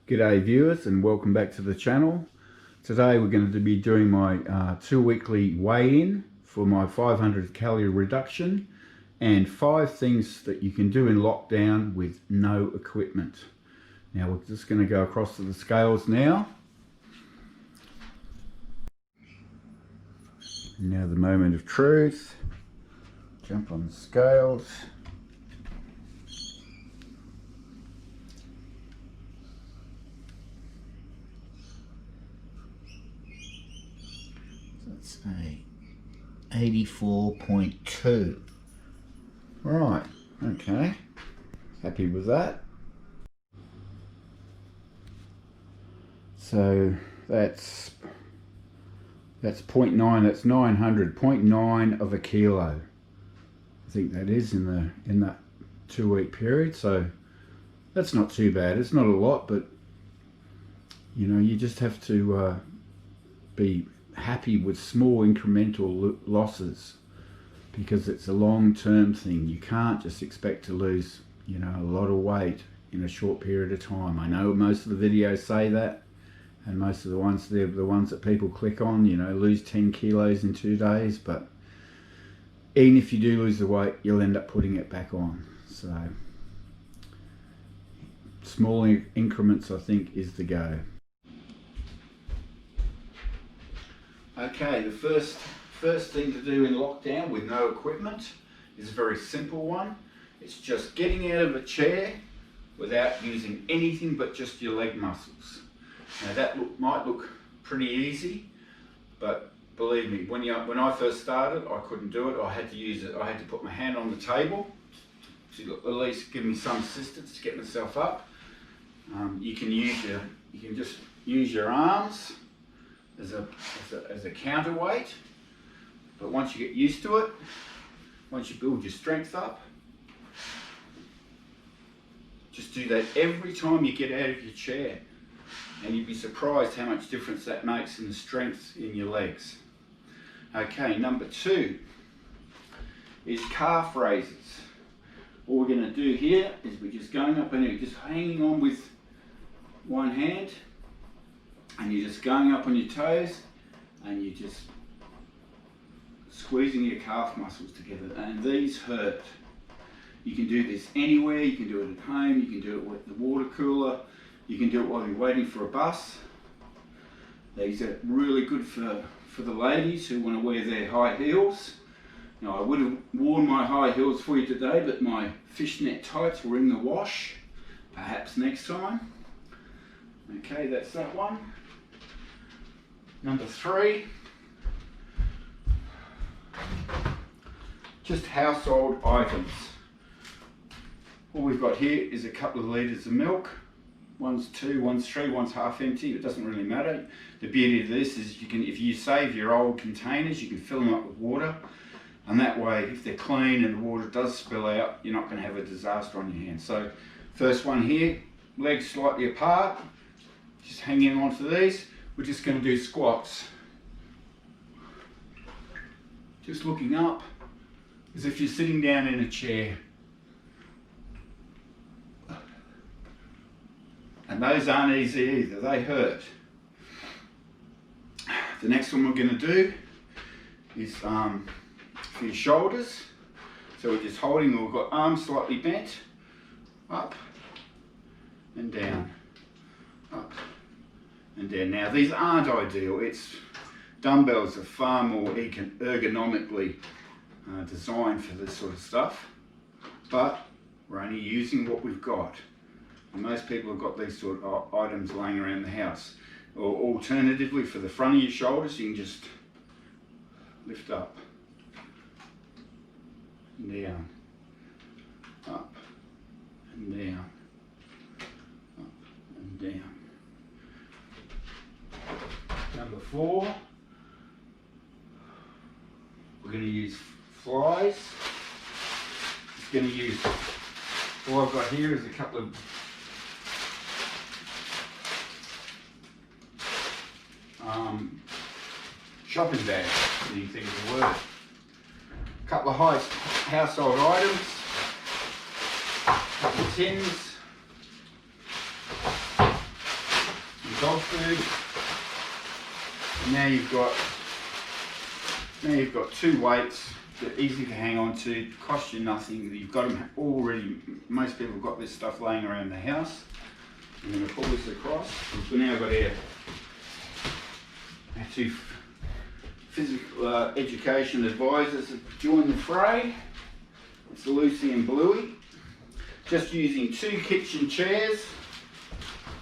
G'day viewers and welcome back to the channel. Today we're going to be doing my 2 weekly weigh-in for my 500 calorie reduction and 5 things that you can do in lockdown with no equipment. Now we're just going to go across to the scales now. Now the moment of truth. Jump on the scales. Let's say 84.2. Right, okay. Happy with that. So that's 0.9, that's 900, 0.9 of a kilo. I think that is in that 2 week period. So that's not too bad. It's not a lot, but you know, you just have to be happy with small incremental losses, because it's a long-term thing. You can't just expect to lose, you know, a lot of weight in a short period of time. I know most of the videos say that, and most of the ones, they're the ones that people click on, you know, lose 10 kilos in 2 days, but even if you do lose the weight, you'll end up putting it back on. So small increments, I think, is the go. Okay, the first thing to do in lockdown with no equipment is a very simple one. It's just getting out of a chair without using anything but just your leg muscles. Now that might look pretty easy, but believe me, when I first started, I couldn't do it. I had to put my hand on the table to at least give me some assistance to get myself up. You can just use your arms as a counterweight, but once you get used to it, once you build your strength up, just do that every time you get out of your chair, and you'd be surprised how much difference that makes in the strength in your legs. Okay, number 2 is calf raises. All we're going to do here is we're just going up and just hanging on with one hand, and you're just going up on your toes, and you're just squeezing your calf muscles together, and these hurt. You can do this anywhere. You can do it at home, you can do it with the water cooler, you can do it while you're waiting for a bus. These are really good for the ladies who want to wear their high heels. Now I would have worn my high heels for you today, but my fishnet tights were in the wash. Perhaps next time. Okay, that's that one. Number 3, just household items. All we've got here is a couple of litres of milk. One's 2, one's 3, one's half empty. It doesn't really matter. The beauty of this is if you save your old containers, you can fill them up with water, and that way, if they're clean and the water does spill out, you're not going to have a disaster on your hands. So, first one here, legs slightly apart, just hanging onto these. We're just going to do squats. Just looking up as if you're sitting down in a chair. And those aren't easy either, they hurt. The next one we're going to do is for your shoulders. So we're just holding, we've got arms slightly bent, up and down, up and down. Now these aren't ideal. Dumbbells are far more ergonomically designed for this sort of stuff, but we're only using what we've got. And most people have got these sort of items laying around the house. Or alternatively, for the front of your shoulders, you can just lift up and down, up and down, up and down. Number 4, we're going to use flies. Just going to use, all I've got here is a couple of shopping bags, if you think of the word. A couple of household items, a couple of tins, dog food. Now you've got 2 weights. They're easy to hang on to, cost you nothing. You've got them already. Most people have got this stuff laying around the house. I'm going to pull this across. So now I've got our 2 physical education advisors that join the fray. It's Lucy and Bluey. Just using 2 kitchen chairs.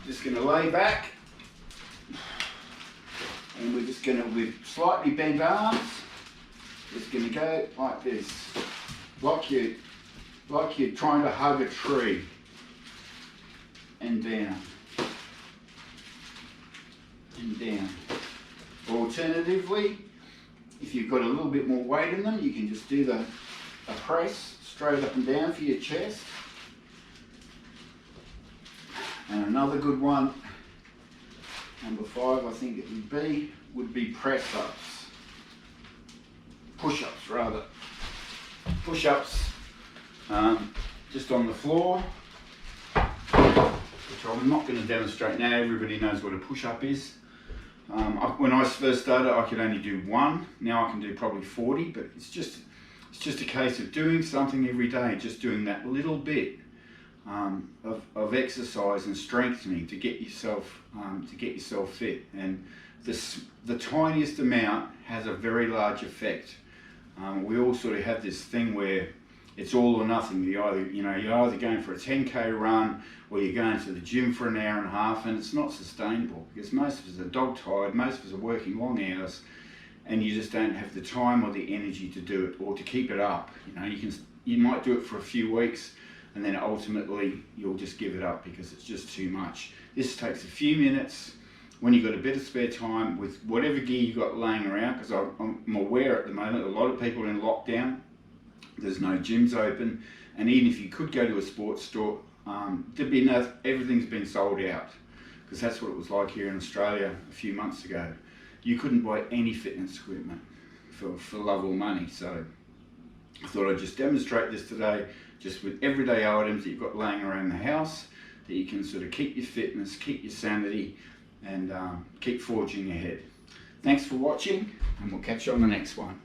Just going to lay back. And we're just going to, with slightly bent arms, just going to go like this, like you're trying to hug a tree, and down, and down. Alternatively, if you've got a little bit more weight in them, you can just do a press straight up and down for your chest. And another good one, number 5, I think it would be press-ups. Push-ups rather. Push-ups just on the floor, which I'm not going to demonstrate now. Everybody knows what a push-up is. When I first started, I could only do 1. Now I can do probably 40, but it's just a case of doing something every day, just doing that little bit of exercise and strengthening to get yourself fit. And the tiniest amount has a very large effect. We all sort of have this thing where it's all or nothing. You're either going for a 10k run or you're going to the gym for an hour and a half, and it's not sustainable because most of us are dog tired, most of us are working long hours, and you just don't have the time or the energy to do it or to keep it up. You might do it for a few weeks, and then ultimately you'll just give it up because it's just too much. This takes a few minutes when you've got a bit of spare time with whatever gear you've got laying around, because I'm aware at the moment a lot of people are in lockdown, there's no gyms open, and even if you could go to a sports store, everything's been sold out, because that's what it was like here in Australia a few months ago. You couldn't buy any fitness equipment for love or money. So I thought I'd just demonstrate this today, just with everyday items that you've got laying around the house, that you can sort of keep your fitness, keep your sanity, and keep forging ahead. Thanks for watching, and we'll catch you on the next one.